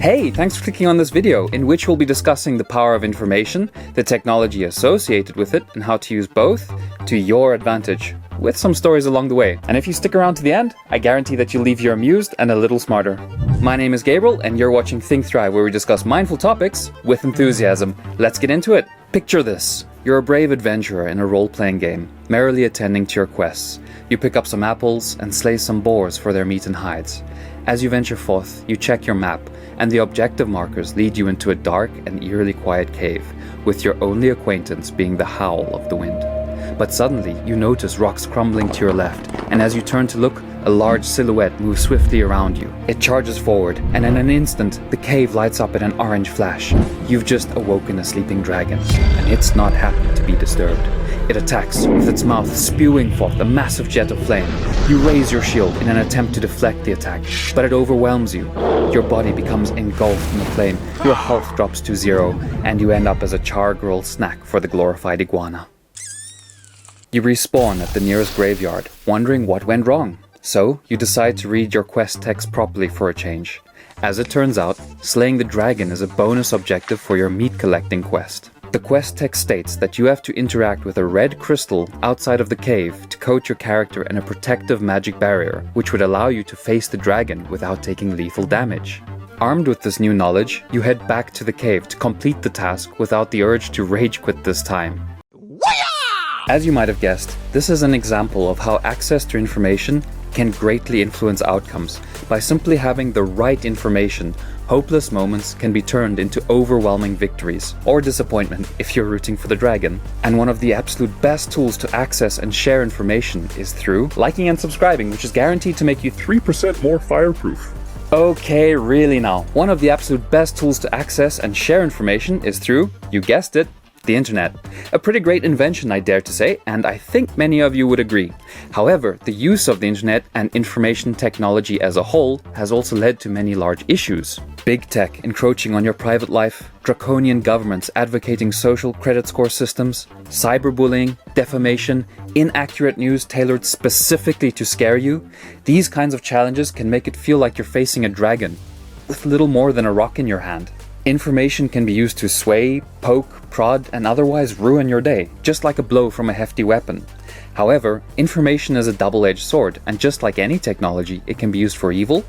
Hey, thanks for clicking on this video, in which we'll be discussing the power of information, the technology associated with it, and how to use both to your advantage, with some stories along the way. And if you stick around to the end, I guarantee that you'll leave here amused and a little smarter. My name is Gabriel, and you're watching Think Thrive, where we discuss mindful topics with enthusiasm. Let's get into it. Picture this. You're a brave adventurer in a role-playing game, merrily attending to your quests. You pick up some apples and slay some boars for their meat and hides. As you venture forth, you check your map, and the objective markers lead you into a dark and eerily quiet cave, with your only acquaintance being the howl of the wind. But suddenly, you notice rocks crumbling to your left, and as you turn to look, a large silhouette moves swiftly around you. It charges forward, and in an instant, the cave lights up in an orange flash. You've just awoken a sleeping dragon, and it's not happy to be disturbed. It attacks, with its mouth spewing forth a massive jet of flame. You raise your shield in an attempt to deflect the attack, but it overwhelms you. Your body becomes engulfed in the flame, your health drops to 0, and you end up as a char-grilled snack for the glorified iguana. You respawn at the nearest graveyard, wondering what went wrong. So, you decide to read your quest text properly for a change. As it turns out, slaying the dragon is a bonus objective for your meat collecting quest. The quest text states that you have to interact with a red crystal outside of the cave to coat your character in a protective magic barrier, which would allow you to face the dragon without taking lethal damage. Armed with this new knowledge, you head back to the cave to complete the task without the urge to rage quit this time. As you might have guessed, this is an example of how access to information can greatly influence outcomes. By simply having the right information, hopeless moments can be turned into overwhelming victories, or disappointment if you're rooting for the dragon. And one of the absolute best tools to access and share information is through liking and subscribing, which is guaranteed to make you 3% more fireproof. Okay, really now. One of the absolute best tools to access and share information is through, you guessed it, the internet. A pretty great invention, I dare to say, and I think many of you would agree. However, the use of the internet and information technology as a whole has also led to many large issues. Big tech encroaching on your private life, draconian governments advocating social credit score systems, cyberbullying, defamation, inaccurate news tailored specifically to scare you. These kinds of challenges can make it feel like you're facing a dragon with little more than a rock in your hand. Information can be used to sway, poke, prod, and otherwise ruin your day, just like a blow from a hefty weapon. However, information is a double-edged sword, and just like any technology, it can be used for evil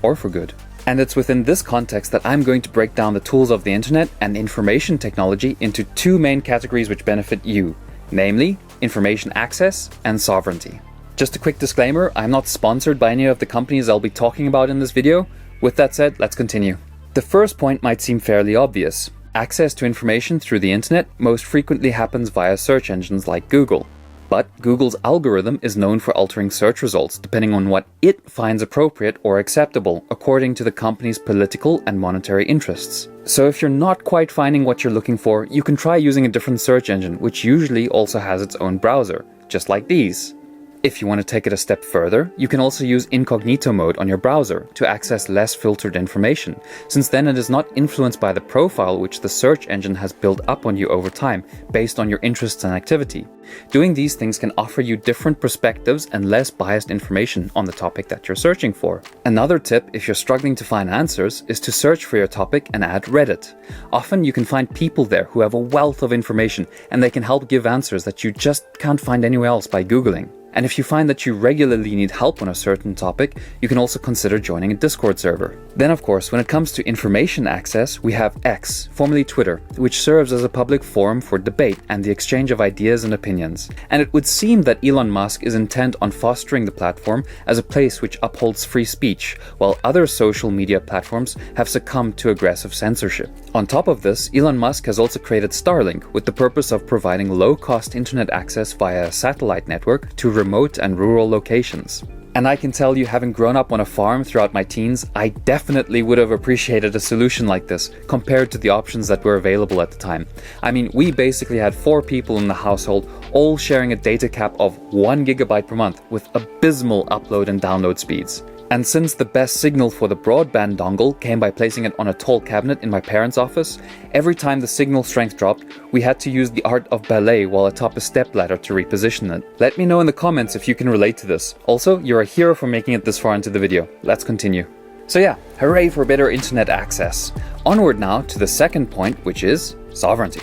or for good. And it's within this context that I'm going to break down the tools of the internet and information technology into two main categories which benefit you, namely information access and sovereignty. Just a quick disclaimer, I'm not sponsored by any of the companies I'll be talking about in this video. With that said, let's continue. The first point might seem fairly obvious. Access to information through the internet most frequently happens via search engines like Google. But Google's algorithm is known for altering search results depending on what it finds appropriate or acceptable, according to the company's political and monetary interests. So if you're not quite finding what you're looking for, you can try using a different search engine, which usually also has its own browser, just like these. If you want to take it a step further, you can also use incognito mode on your browser to access less filtered information, since then it is not influenced by the profile which the search engine has built up on you over time, based on your interests and activity. Doing these things can offer you different perspectives and less biased information on the topic that you're searching for. Another tip, if you're struggling to find answers, is to search for your topic and add Reddit. Often you can find people there who have a wealth of information, and they can help give answers that you just can't find anywhere else by Googling. And if you find that you regularly need help on a certain topic, you can also consider joining a Discord server. Then of course, when it comes to information access, we have X, formerly Twitter, which serves as a public forum for debate and the exchange of ideas and opinions. And it would seem that Elon Musk is intent on fostering the platform as a place which upholds free speech, while other social media platforms have succumbed to aggressive censorship. On top of this, Elon Musk has also created Starlink with the purpose of providing low-cost internet access via a satellite network to remote and rural locations. And I can tell you, having grown up on a farm throughout my teens, I definitely would have appreciated a solution like this compared to the options that were available at the time. I mean, we basically had 4 people in the household, all sharing a data cap of 1 GB per month with abysmal upload and download speeds. And since the best signal for the broadband dongle came by placing it on a tall cabinet in my parents' office, every time the signal strength dropped, we had to use the art of ballet while atop a stepladder to reposition it. Let me know in the comments if you can relate to this. Also, you're a hero for making it this far into the video. Let's continue. So yeah, hooray for better internet access. Onward now to the second point, which is sovereignty.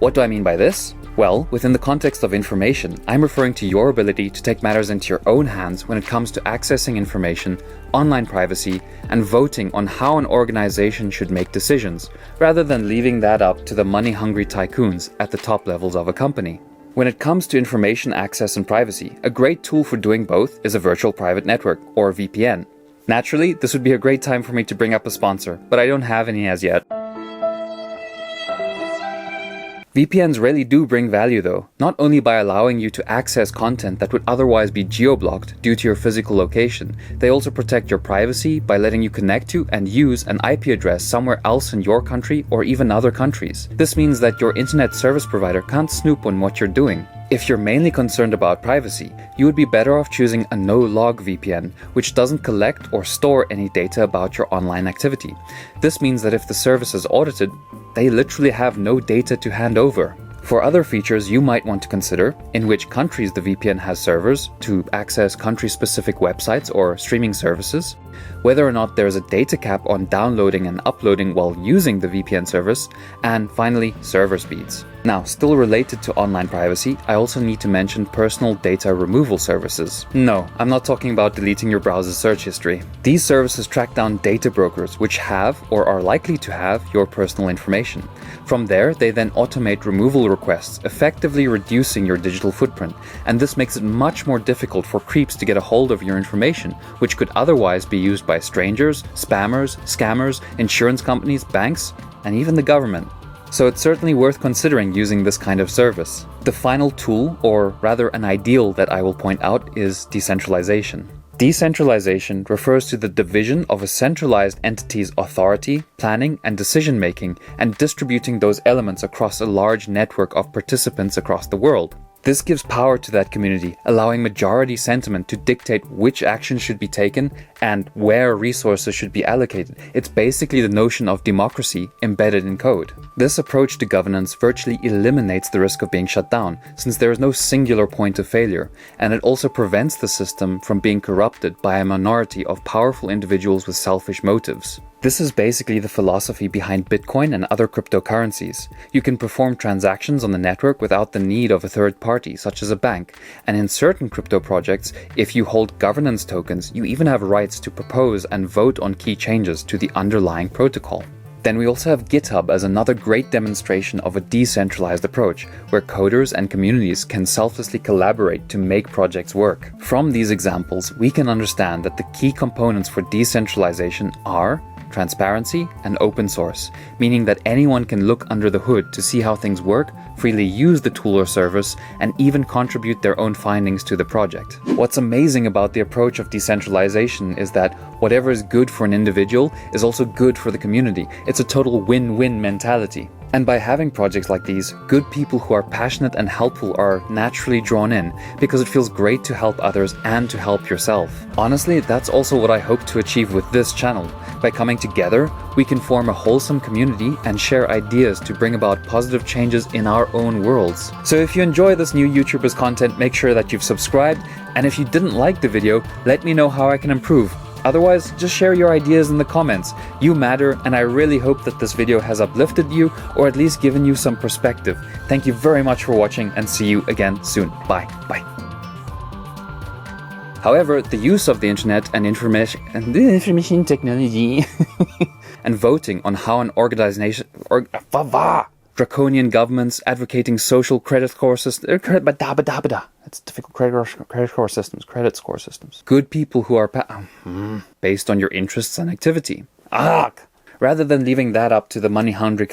What do I mean by this? Well, within the context of information, I'm referring to your ability to take matters into your own hands when it comes to accessing information, online privacy, and voting on how an organization should make decisions, rather than leaving that up to the money-hungry tycoons at the top levels of a company. When it comes to information access and privacy, a great tool for doing both is a virtual private network, or VPN. Naturally, this would be a great time for me to bring up a sponsor, but I don't have any as yet. VPNs really do bring value though, not only by allowing you to access content that would otherwise be geo-blocked due to your physical location, they also protect your privacy by letting you connect to and use an IP address somewhere else in your country or even other countries. This means that your internet service provider can't snoop on what you're doing. If you're mainly concerned about privacy, you would be better off choosing a no-log VPN, which doesn't collect or store any data about your online activity. This means that if the service is audited, they literally have no data to hand over. For other features you might want to consider, in which countries the VPN has servers to access country-specific websites or streaming services, whether or not there is a data cap on downloading and uploading while using the VPN service, and finally, server speeds. Now, still related to online privacy, I also need to mention personal data removal services. No, I'm not talking about deleting your browser's search history. These services track down data brokers which have or are likely to have your personal information. From there, they then automate removal requests, effectively reducing your digital footprint, and this makes it much more difficult for creeps to get a hold of your information, which could otherwise be used by strangers, spammers, scammers, insurance companies, banks, and even the government. So it's certainly worth considering using this kind of service. The final tool, or rather an ideal that I will point out, is decentralization. Decentralization refers to the division of a centralized entity's authority, planning, and decision-making, and distributing those elements across a large network of participants across the world. This gives power to that community, allowing majority sentiment to dictate which actions should be taken and where resources should be allocated. It's basically the notion of democracy embedded in code. This approach to governance virtually eliminates the risk of being shut down, since there is no singular point of failure, and it also prevents the system from being corrupted by a minority of powerful individuals with selfish motives. This is basically the philosophy behind Bitcoin and other cryptocurrencies. You can perform transactions on the network without the need of a third party, such as a bank. And in certain crypto projects, if you hold governance tokens, you even have rights to propose and vote on key changes to the underlying protocol. Then we also have GitHub as another great demonstration of a decentralized approach, where coders and communities can selflessly collaborate to make projects work. From these examples, we can understand that the key components for decentralization are transparency and open source, meaning that anyone can look under the hood to see how things work, freely use the tool or service, and even contribute their own findings to the project. What's amazing about the approach of decentralization is that whatever is good for an individual is also good for the community. It's a total win-win mentality. And by having projects like these, good people who are passionate and helpful are naturally drawn in, because it feels great to help others and to help yourself. Honestly, that's also what I hope to achieve with this channel. By coming together, we can form a wholesome community and share ideas to bring about positive changes in our own worlds. So if you enjoy this new YouTuber's content, make sure that you've subscribed, and if you didn't like the video, let me know how I can improve. Otherwise, just share your ideas in the comments. You matter, and I really hope that this video has uplifted you, or at least given you some perspective. Thank you very much for watching, and see you again soon. Bye. Bye. However, the use of the internet and information technology and voting on how an organization draconian governments advocating social credit score systems. It's difficult. Credit score systems. Good people who are based on your interests and activity. Rather than leaving that up to the money-hungry